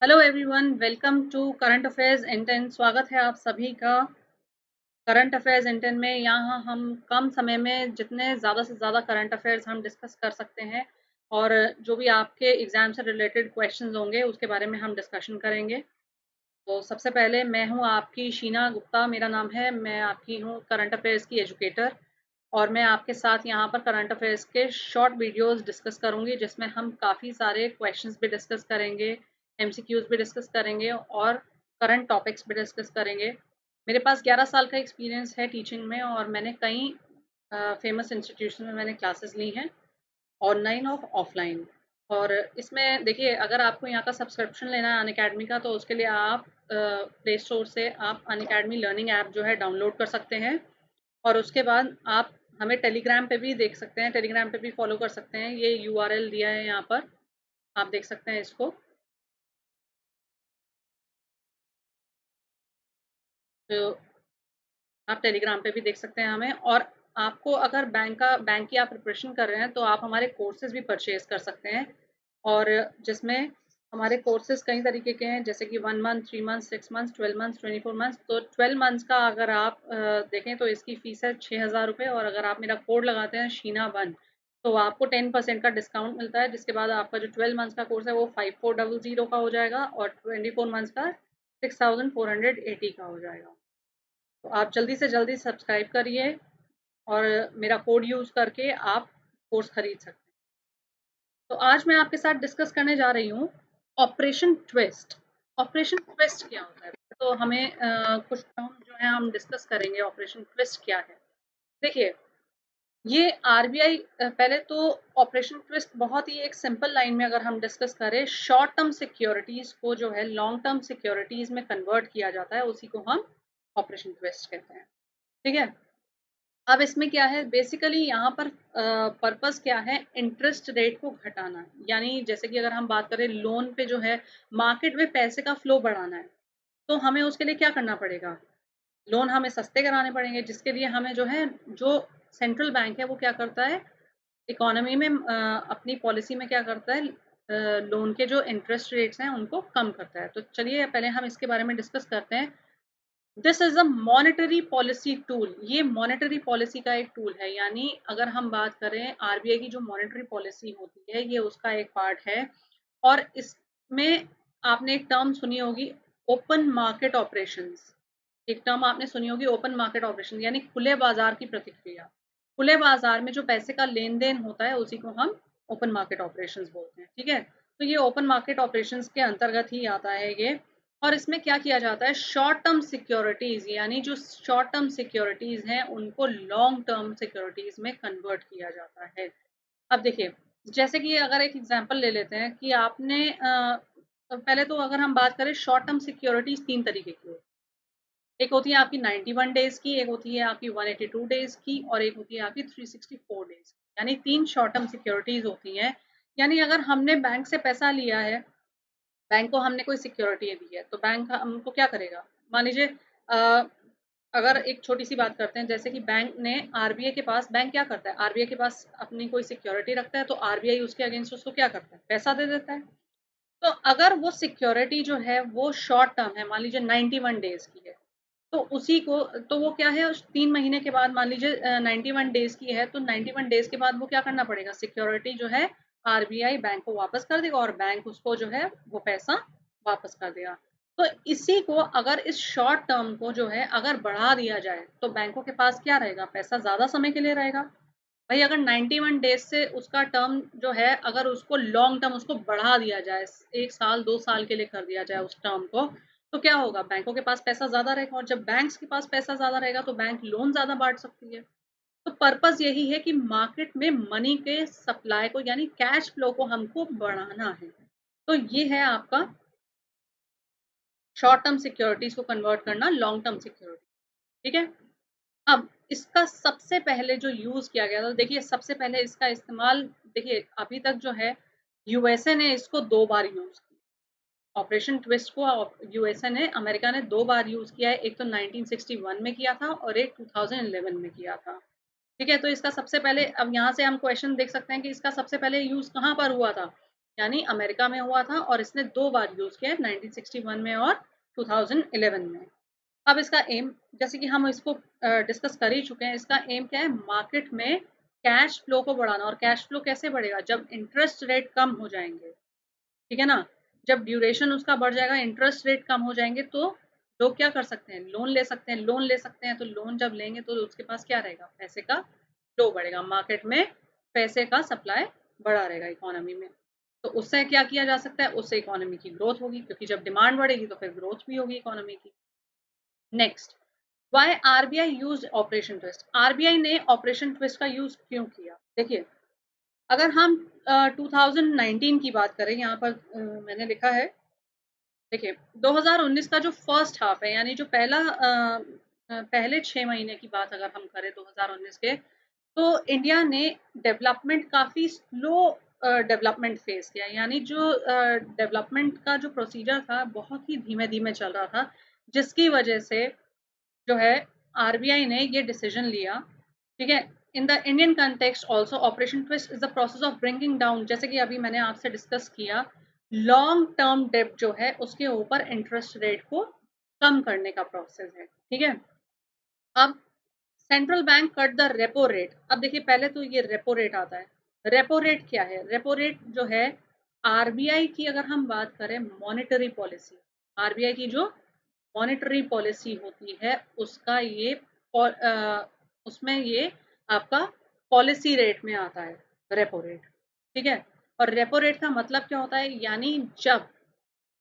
Hello everyone, welcome to current affairs in 10। स्वागत है आप सभी का करंट अफेयर्स इन 10 में। यहाँ हम कम समय में जितने ज़्यादा से ज़्यादा करंट अफेयर्स हम डिस्कस कर सकते हैं और जो भी आपके एग्ज़ाम से रिलेटेड क्वेश्चंस होंगे उसके बारे में हम डिस्कशन करेंगे। तो सबसे पहले मैं हूँ आपकी शीना गुप्ता, मेरा नाम है। मैं आपकी हूँ करंट अफेयर्स की एजुकेटर और मैं आपके साथ यहाँ पर करंट अफेयर्स के शॉर्ट वीडियोस डिस्कस करूँगी जिसमें हम काफ़ी सारे क्वेश्चंस भी डिस्कस करेंगे, एमसीक्यूज भी डिस्कस करेंगे और करंट टॉपिक्स भी डिस्कस करेंगे। मेरे पास 11 साल का एक्सपीरियंस है टीचिंग में और मैंने कई फेमस इंस्टीट्यूशन में मैंने क्लासेस ली हैं, ऑनलाइन और ऑफलाइन। और इसमें देखिए, अगर आपको यहाँ का सब्सक्रिप्शन लेना है अनअकैडमी का, तो उसके लिए आप प्ले स्टोर से आप अनअकैडमी लर्निंग ऐप जो है डाउनलोड कर सकते हैं और उसके बाद आप हमें टेलीग्राम पे भी देख सकते हैं, टेलीग्राम पे भी फॉलो कर सकते हैं। ये यूआरएल दिया है यहाँ पर, आप देख सकते हैं इसको। तो आप टेलीग्राम पे भी देख सकते हैं हमें। और आपको अगर बैंक की आप प्रिपरेशन कर रहे हैं तो आप हमारे कोर्सेज भी परचेज कर सकते हैं, और जिसमें हमारे कोर्सेज कई तरीके के हैं, जैसे कि 1 month, 3 month, 6 month, 12 month, 24 month. तो 12 मंथ्स का अगर आप देखें तो इसकी फीस है 6,000 रुपये, और अगर आप मेरा कोड लगाते हैं शीना1 तो आपको 10% का डिस्काउंट मिलता है, जिसके बाद आपका जो 12 मंथ्स का कोर्स है वो 5400 का हो जाएगा और 24 मंथ्स का 6480 का हो जाएगा। तो आप जल्दी से जल्दी सब्सक्राइब करिए और मेरा कोड यूज़ करके आप कोर्स खरीद सकते हैं। तो आज मैं आपके साथ डिस्कस करने जा रही हूँ ऑपरेशन ट्विस्ट। ऑपरेशन ट्विस्ट क्या होता है? तो हमें कुछ टर्म जो है हम डिस्कस करेंगे। ऑपरेशन ट्विस्ट क्या है? देखिए, ये आरबीआई पहले तो ऑपरेशन ट्विस्ट बहुत ही एक सिंपल लाइन में अगर हम डिस्कस करें, शॉर्ट टर्म सिक्योरिटीज को जो है लॉन्ग टर्म सिक्योरिटीज में कन्वर्ट किया जाता है, उसी को हम ऑपरेशन ट्विस्ट कहते हैं। ठीक है। अब इसमें क्या है, बेसिकली यहाँ पर पर्पस क्या है, इंटरेस्ट रेट को घटाना। यानी जैसे कि अगर हम बात करें लोन पे जो है, मार्केट में पैसे का फ्लो बढ़ाना है, तो हमें उसके लिए क्या करना पड़ेगा, लोन हमें सस्ते कराने पड़ेंगे, जिसके लिए हमें जो है, जो सेंट्रल बैंक है वो क्या करता है, इकोनॉमी में अपनी पॉलिसी में क्या करता है, लोन के जो इंटरेस्ट रेट्स हैं उनको कम करता है। तो चलिए पहले हम इसके बारे में डिस्कस करते हैं। This is a monetary policy tool. ये मॉनेटरी पॉलिसी का एक टूल है, यानी अगर हम बात करें आरबीआई की जो मॉनेटरी पॉलिसी होती है, ये उसका एक पार्ट है। और इसमें आपने एक टर्म सुनी होगी, ओपन मार्केट ऑपरेशंस। एक टर्म आपने सुनी होगी, ओपन मार्केट ऑपरेशन, यानी खुले बाजार की प्रतिक्रिया। खुले बाजार में जो पैसे का लेन देन होता है उसी को हम ओपन मार्केट ऑपरेशंस बोलते हैं। ठीक है। तो ये ओपन मार्केट ऑपरेशंस के अंतर्गत ही आता है ये। और इसमें क्या किया जाता है, शॉर्ट टर्म सिक्योरिटीज, यानी जो शॉर्ट टर्म सिक्योरिटीज हैं उनको लॉन्ग टर्म सिक्योरिटीज में कन्वर्ट किया जाता है। अब देखिए, जैसे कि अगर एक एग्जांपल ले लेते हैं कि आपने पहले तो अगर हम बात करें, शॉर्ट टर्म सिक्योरिटीज तीन तरीके की होती है। एक होती है आपकी 91 डेज की, एक होती है आपकी 182 डेज की, और एक होती है आपकी 364 डेज की। यानी तीन शॉर्ट टर्म सिक्योरिटीज होती हैं। यानी अगर हमने बैंक से पैसा लिया है, बैंक को हमने कोई सिक्योरिटी दी है, तो बैंक हमको क्या करेगा, मान लीजिए अगर एक छोटी सी बात करते हैं, जैसे कि बैंक ने आरबीआई के पास, बैंक क्या करता है, आरबीआई के पास अपनी कोई सिक्योरिटी रखता है, तो आरबीआई उसके अगेंस्ट उसको क्या करता है, पैसा दे देता है। तो अगर वो सिक्योरिटी जो है वो शॉर्ट टर्म है, मान लीजिए 91 डेज की है, तो उसी को, तो वो क्या है, उस 3 महीने के बाद, मान लीजिए 91 डेज की है, तो 91 डेज के बाद वो क्या करना पड़ेगा, सिक्योरिटी जो है आरबीआई बैंक को वापस कर देगा और बैंक उसको जो है वो पैसा वापस कर देगा। तो इसी को अगर इस शॉर्ट टर्म को जो है अगर बढ़ा दिया जाए, तो बैंकों के पास क्या रहेगा, पैसा ज्यादा समय के लिए रहेगा। भाई अगर 91 डेज से उसका टर्म जो है, अगर उसको लॉन्ग टर्म उसको बढ़ा दिया जाए, 1 साल 2 साल के लिए कर दिया जाए उस टर्म को, तो क्या होगा, बैंकों के पास पैसा ज्यादा रहेगा, और जब बैंक्स के पास पैसा ज्यादा रहेगा तो बैंक लोन ज्यादा बांट सकती है। तो पर्पस यही है कि मार्केट में मनी के सप्लाई को, यानी कैश फ्लो को हमको बढ़ाना है। तो ये है आपका शॉर्ट टर्म सिक्योरिटीज को कन्वर्ट करना लॉन्ग टर्म सिक्योरिटी। ठीक है। अब इसका सबसे पहले जो यूज किया गया था, देखिए सबसे पहले इसका इस्तेमाल, देखिए अभी तक जो है यूएसए ने इसको 2 बार यूज किया। ऑपरेशन ट्विस्ट को यूएसए ने, अमेरिका ने 2 बार यूज किया है। एक तो 1961 में किया था और एक 2011 में किया था। ठीक है। तो इसका सबसे पहले, अब यहाँ से हम क्वेश्चन देख सकते हैं कि इसका सबसे पहले यूज कहाँ पर हुआ था, यानी अमेरिका में हुआ था और इसने 2 बार यूज किया है, 1961 में और 2011 में। अब इसका एम, जैसे कि हम इसको डिस्कस कर ही चुके हैं, इसका एम क्या है, मार्केट में कैश फ्लो को बढ़ाना। और कैश फ्लो कैसे बढ़ेगा, जब इंटरेस्ट रेट कम हो जाएंगे, ठीक है ना, जब ड्यूरेशन उसका बढ़ जाएगा, इंटरेस्ट रेट कम हो जाएंगे, तो लोग क्या कर सकते हैं, लोन ले सकते हैं। लोन ले सकते हैं तो लोन जब लेंगे तो उसके पास क्या रहेगा, पैसे का फ्लो बढ़ेगा, मार्केट में पैसे का सप्लाई बढ़ा रहेगा इकोनॉमी में। तो उससे क्या किया जा सकता है, उससे इकोनॉमी की ग्रोथ होगी, क्योंकि जब डिमांड बढ़ेगी तो फिर ग्रोथ भी होगी इकोनॉमी की। Next, why RBI use operation twist. RBI ने ऑपरेशन ट्विस्ट का यूज क्यों किया, देखिए अगर हम 2019 की बात करें, यहाँ पर मैंने लिखा है, देखिए 2019 का जो फर्स्ट हाफ है, यानी जो पहले 6 महीने की बात अगर हम करें 2019 के, तो इंडिया ने डेवलपमेंट काफ़ी स्लो डेवलपमेंट फेस किया, यानी जो डेवलपमेंट का जो प्रोसीजर था बहुत ही धीमे धीमे चल रहा था, जिसकी वजह से जो है आरबीआई ने ये डिसीजन लिया, ठीक है। In the Indian context also operation twist is the process of bringing down, जैसे कि अभी मैंने आपसे डिस्कस किया, लॉन्ग टर्म डेब्ट जो है उसके ऊपर इंटरेस्ट रेट को कम करने का प्रोसेस है, ठीक है। अब central bank cut the repo rate. अब देखिए पहले तो ये रेपो रेट आता है। रेपो रेट क्या है, रेपो रेट जो है आरबीआई की, अगर हम बात करें मॉनेटरी पॉलिसी, आरबीआई की जो मॉनेटरी पॉलिसी होती है उसका ये उसमें ये आपका पॉलिसी रेट में आता है रेपो रेट, ठीक है। और रेपो रेट का मतलब क्या होता है, यानी जब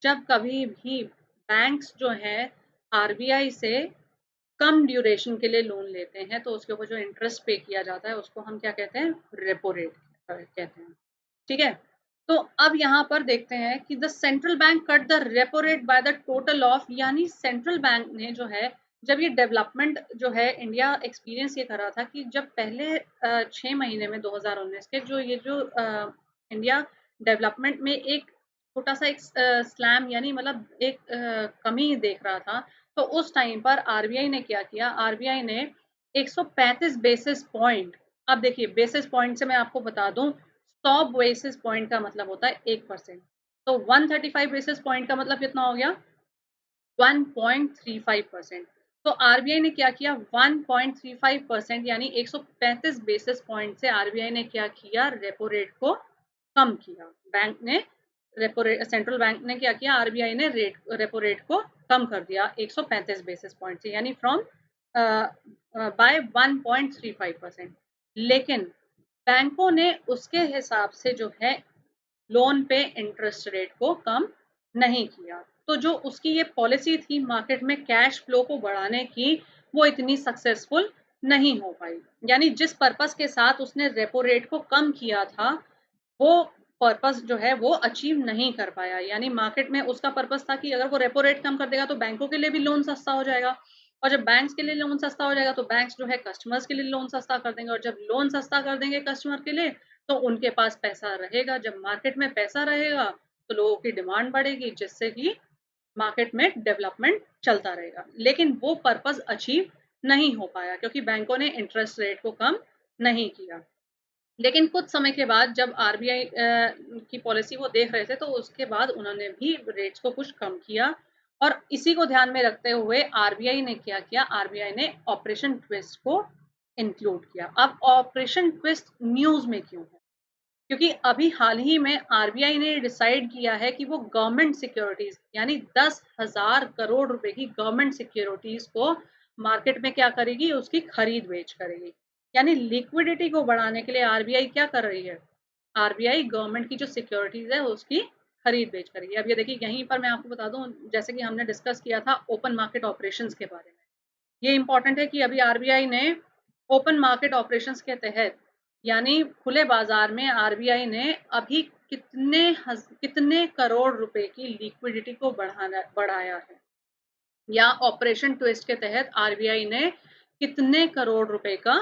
जब कभी भी बैंक्स जो है आरबीआई से कम ड्यूरेशन के लिए लोन लेते हैं तो उसके ऊपर जो इंटरेस्ट पे किया जाता है उसको हम क्या कहते हैं, रेपो रेट कहते हैं, ठीक है। तो अब यहाँ पर देखते हैं कि the central bank cut the repo rate by the total of, यानी सेंट्रल बैंक ने जो है, जब ये डेवलपमेंट जो है इंडिया एक्सपीरियंस ये कर रहा था कि जब पहले 6 महीने में 2019 के जो इंडिया डेवलपमेंट में एक छोटा सा एक स्लैम, यानी मतलब एक कमी देख रहा था, तो उस टाइम पर आरबीआई ने क्या किया, आरबीआई ने 135 बेसिस पॉइंट, अब देखिए बेसिस पॉइंट से मैं आपको बता दूं, 100 बेसिस पॉइंट का मतलब होता है 1%, तो 135 बेसिस पॉइंट का मतलब कितना हो गया, 1.35%। तो आरबीआई ने क्या किया, 1.35% यानी 135 बेसिस पॉइंट से आरबीआई ने क्या किया, रेपो रेट को कम किया। बैंक ने रेपो रेट, सेंट्रल बैंक ने क्या किया, आरबीआई ने रेपो रेट को कम कर दिया 135 बेसिस पॉइंट से, यानी फ्रॉम बाय 1.35%। लेकिन बैंकों ने उसके हिसाब से जो है लोन पे इंटरेस्ट रेट को कम नहीं किया। तो जो उसकी ये पॉलिसी थी मार्केट में कैश फ्लो को बढ़ाने की, वो इतनी सक्सेसफुल नहीं हो पाई। यानी जिस पर्पस के साथ उसने रेपो रेट को कम किया था, वो पर्पस जो है वो अचीव नहीं कर पाया। यानी मार्केट में उसका पर्पस था कि अगर वो रेपो रेट कम कर देगा तो बैंकों के लिए भी लोन सस्ता हो जाएगा, और जब बैंक्स के लिए लोन सस्ता हो जाएगा तो बैंक्स जो है कस्टमर्स के लिए लोन सस्ता कर देंगे, और जब लोन सस्ता कर देंगे कस्टमर के लिए तो उनके पास पैसा रहेगा। जब मार्केट में पैसा रहेगा तो लोगों की डिमांड बढ़ेगी, जिससे कि मार्केट में डेवलपमेंट चलता रहेगा। लेकिन वो पर्पस अचीव नहीं हो पाया क्योंकि बैंकों ने इंटरेस्ट रेट को कम नहीं किया। लेकिन कुछ समय के बाद जब आरबीआई की पॉलिसी वो देख रहे थे तो उसके बाद उन्होंने भी रेट्स को कुछ कम किया, और इसी को ध्यान में रखते हुए आरबीआई ने क्या किया, आरबीआई ने ऑपरेशन ट्विस्ट को इंक्लूड किया। अब ऑपरेशन ट्विस्ट न्यूज में क्यों है, क्योंकि अभी हाल ही में आरबीआई ने डिसाइड किया है कि वो गवर्नमेंट सिक्योरिटीज, यानी 10,000 करोड़ रुपए की गवर्नमेंट सिक्योरिटीज को मार्केट में क्या करेगी, उसकी खरीद बेच करेगी। यानी लिक्विडिटी को बढ़ाने के लिए आरबीआई क्या कर रही है, आरबीआई गवर्नमेंट की जो सिक्योरिटीज है उसकी खरीद बेच करेगी। अब ये देखिए यहीं पर मैं आपको बता दूं, जैसे कि हमने डिस्कस किया था ओपन मार्केट ऑपरेशंस के बारे में, ये इंपॉर्टेंट है कि अभी आरबीआई ने ओपन मार्केट ऑपरेशंस के तहत, यानी खुले बाजार में आरबीआई ने अभी कितने करोड़ रुपए की लिक्विडिटी को बढ़ाया है, या ऑपरेशन ट्विस्ट के तहत आरबीआई ने कितने करोड़ रुपए का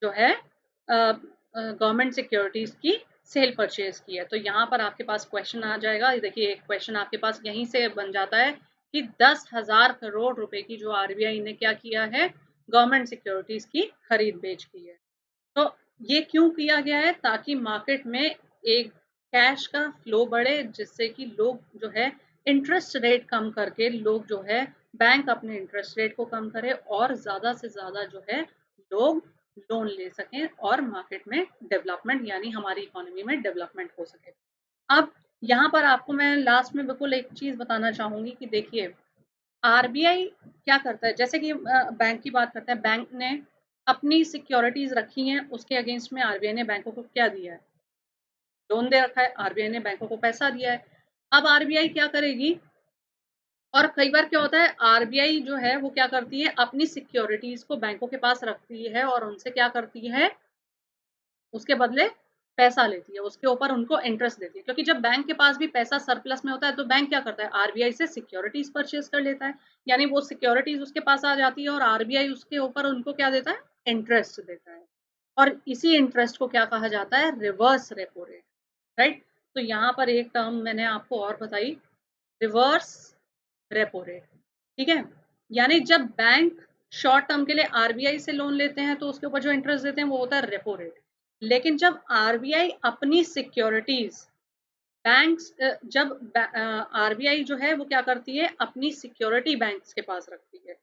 जो है गवर्नमेंट सिक्योरिटीज की सेल परचेज की है। तो यहाँ पर आपके पास क्वेश्चन आ जाएगा, देखिए एक क्वेश्चन आपके पास यहीं से बन जाता है कि 10,000 करोड़ रुपए की जो आरबीआई ने क्या किया है, गवर्नमेंट सिक्योरिटीज की खरीद बेच की है। तो ये क्यों किया गया है, ताकि मार्केट में एक कैश का फ्लो बढ़े, जिससे कि लोग जो है इंटरेस्ट रेट कम करके लोग जो है बैंक अपने इंटरेस्ट रेट को कम करे और ज़्यादा से ज़्यादा जो है लोग लोन ले सकें और मार्केट में डेवलपमेंट यानी हमारी इकोनॉमी में डेवलपमेंट हो सके। अब यहाँ पर आपको मैं लास्ट में बिल्कुल एक चीज़ बताना चाहूँगी कि देखिए आरबीआई क्या करता है, जैसे कि बैंक की बात करते हैं, बैंक ने अपनी सिक्योरिटीज़ रखी हैं, उसके अगेंस्ट में आरबीआई ने बैंकों को क्या दिया है? लोन दे रखा है, आरबीआई ने बैंकों को पैसा दिया है। अब आरबीआई क्या करेगी और कई बार क्या होता है आरबीआई जो है वो क्या करती है अपनी सिक्योरिटीज़ को बैंकों के पास रखती है और उनसे क्या करती है उसके बदले पैसा लेती है, उसके ऊपर उनको इंटरेस्ट देती है। क्योंकि जब बैंक के पास भी पैसा सरप्लस में होता है, तो बैंक क्या करता है? आरबीआई से सिक्योरिटीज़ परचेज़ कर लेता है। यानी वो सिक्योरिटीज़ उसके पास आ जाती है और आरबीआई उसके ऊपर उनको क्या देता है? इंटरेस्ट देता है। और इसी इंटरेस्ट को क्या कहा जाता है? Reverse repo rate, right? तो यहाँ पर एक टर्म मैंने आपको और बताई, रिवर्स रेपो रेट, ठीक है? यानी जब बैंक शॉर्ट टर्म के लिए आरबीआई से लोन लेते हैं, तो उसके ऊपर जो इंटरेस्ट देते हैं, वो होता है रेपो रेट। लेकिन जब आरबीआई अपनी सिक्योरिटीज़ बैंक्स जब आरबीआई जो है वो क्या करती है अपनी सिक्योरिटी बैंक्स के पास रखती है,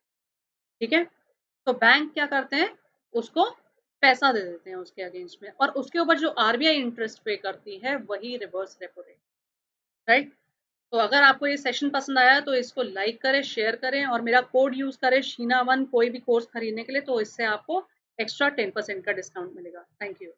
ठीक है? तो बैंक क्या करते हैं उसको पैसा दे देते हैं उसके अगेंस्ट में और उसके ऊपर जो आरबीआई इंटरेस्ट पे करती है वही रिवर्स रेपो रेट, राइट? तो अगर आपको ये सेशन पसंद आया तो इसको लाइक करें, शेयर करें और मेरा कोड यूज़ करें शीना1 कोई भी कोर्स खरीदने के लिए, तो इससे आपको एक्स्ट्रा 10% का डिस्काउंट मिलेगा। Thank you.